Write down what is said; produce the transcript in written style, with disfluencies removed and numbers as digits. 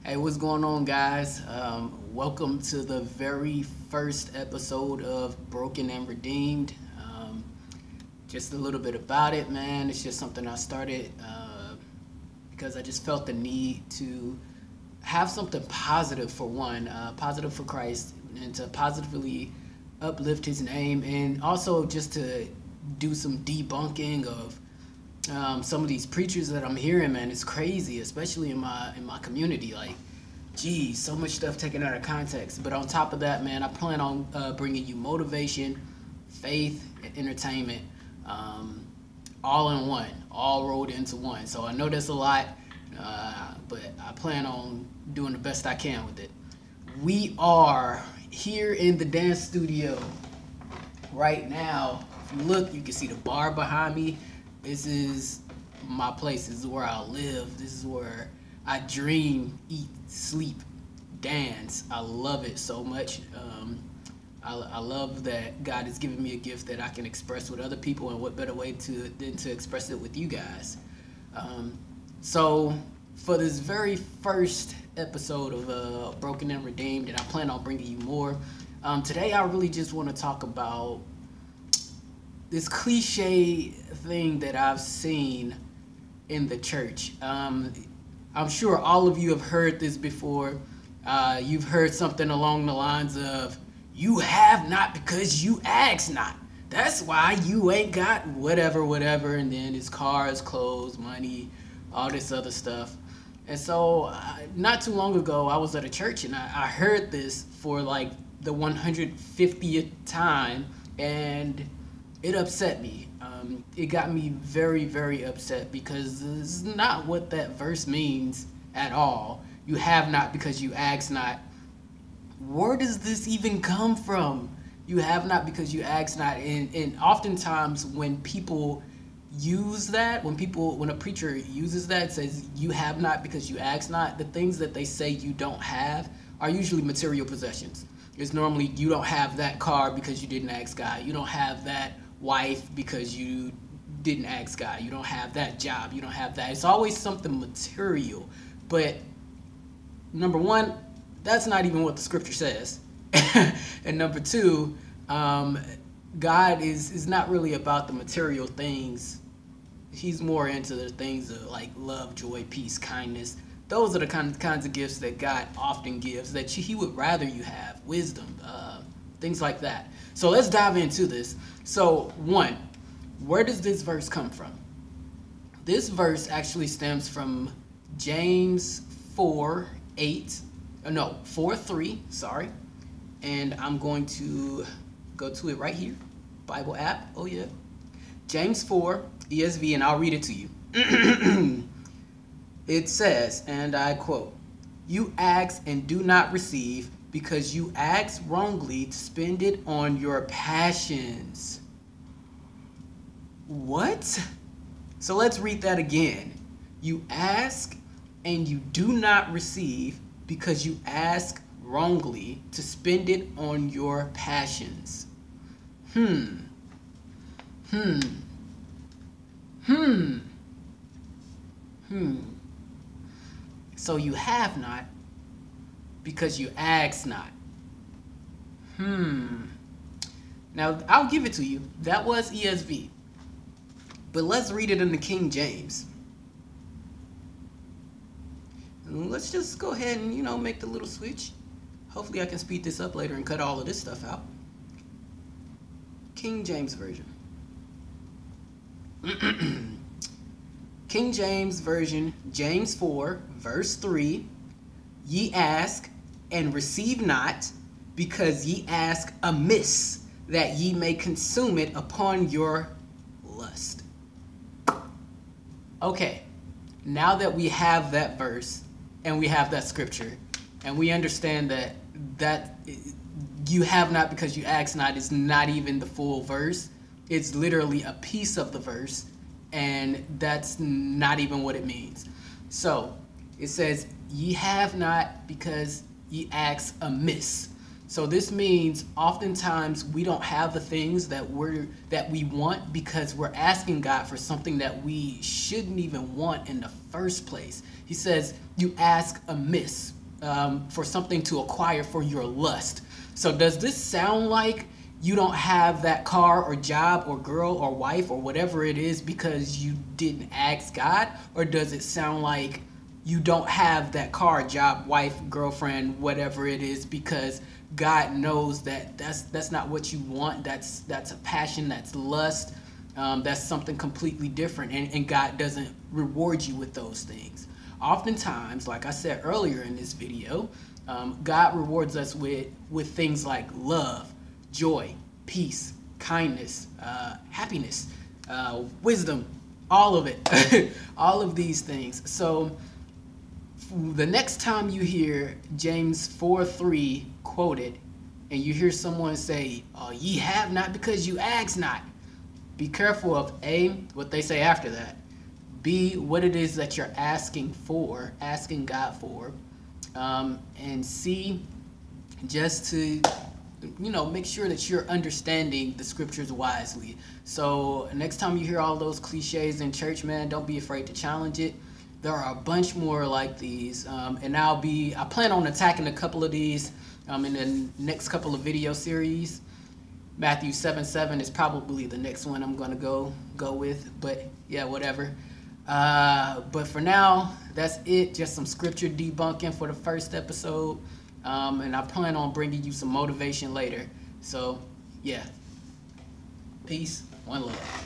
Hey, what's going on, guys? Welcome to the very first episode of Broken and Redeemed. Just a little bit about it, man. It's just something I started because I just felt the need to have something positive for one, positive for Christ, and to positively uplift His name, and also just to do some debunking of some of these preachers that I'm hearing, man. It's crazy, especially in my community. Like, geez, so much stuff taken out of context. But on top of that, man, I plan on bringing you motivation, faith, and entertainment, all in one, all rolled into one. So I know that's a lot, but I plan on doing the best I can with it. We are here in the dance studio right now. If you look, you can see the bar behind me. This is my place. This is where I live. This is where I dream, eat, sleep, dance. I love it so much. I love that God has given me a gift that I can express with other people, and what better way than to express it with you guys. So for this very first episode of Broken and Redeemed, and I plan on bringing you more, today I really just want to talk about this cliche thing that I've seen in the church. I'm sure all of you have heard this before. You've heard something along the lines of, "You have not because you ask not. That's why you ain't got whatever, whatever." And then it's cars, clothes, money, all this other stuff. And so not too long ago, I was at a church and I heard this for like the 150th time, and it upset me. It got me very, very upset, because this is not what that verse means at all. You have not because you ask not. Where does this even come from? You have not because you ask not. And oftentimes when people use that, when a preacher uses that, says you have not because you ask not, the things that they say you don't have are usually material possessions. It's normally, you don't have that car because you didn't ask God. You don't have that wife because you didn't ask God. You don't have that job. You don't have that. It's always something material. But number one, that's not even what the scripture says. And number two, God is not really about the material things. He's more into the things of like love, joy, peace, kindness. Those are the kinds of gifts that God often gives, that He would rather you have. Wisdom, things like that. So let's dive into this. So one, where does this verse come from? This verse actually stems from James 4:3, sorry. And I'm going to go to it right here. Bible app, oh yeah. James 4, ESV, and I'll read it to you. It says, and I quote, "You ask and do not receive, because you ask wrongly to spend it on your passions." What? So let's read that again. You ask and you do not receive, because you ask wrongly to spend it on your passions. So you have not because you ask not. Now, I'll give it to you. That was ESV. But let's read it in the King James. And let's just go ahead and, make the little switch. Hopefully I can speed this up later and cut all of this stuff out. King James Version. King James Version, James 4, verse 3. "Ye ask and receive not, because ye ask amiss, that ye may consume it upon your lust." Okay, now that we have that verse and we have that scripture, and we understand that you have not because you ask not is not even the full verse. It's literally a piece of the verse, and that's not even what it means. So it says, "Ye have not because ye ask amiss." So this means oftentimes we don't have the things that we want because we're asking God for something that we shouldn't even want in the first place. He says you ask amiss. for something to acquire for your lust. So does this sound like you don't have that car or job or girl or wife or whatever it is because you didn't ask God? Or does it sound like you don't have that car, job, wife, girlfriend, whatever it is, because God knows that that's not what you want? That's a passion, that's lust, that's something completely different, and God doesn't reward you with those things. Oftentimes, like I said earlier in this video, God rewards us with things like love, joy, peace, kindness, happiness, wisdom, all of it, all of these things. So the next time you hear James 4:3 quoted, and you hear someone say, "Oh, ye have not because you ask not," be careful of A, what they say after that, B, what it is that you're asking God for, and C, just to make sure that you're understanding the scriptures wisely. So next time you hear all those cliches in church, man, don't be afraid to challenge it. There are a bunch more like these, and I plan on attacking a couple of these in the next couple of video series. Matthew 7:7 is probably the next one I'm gonna go with, but yeah, whatever. But for now, that's it. Just some scripture debunking for the first episode. And I plan on bringing you some motivation later. So, yeah. Peace. One love.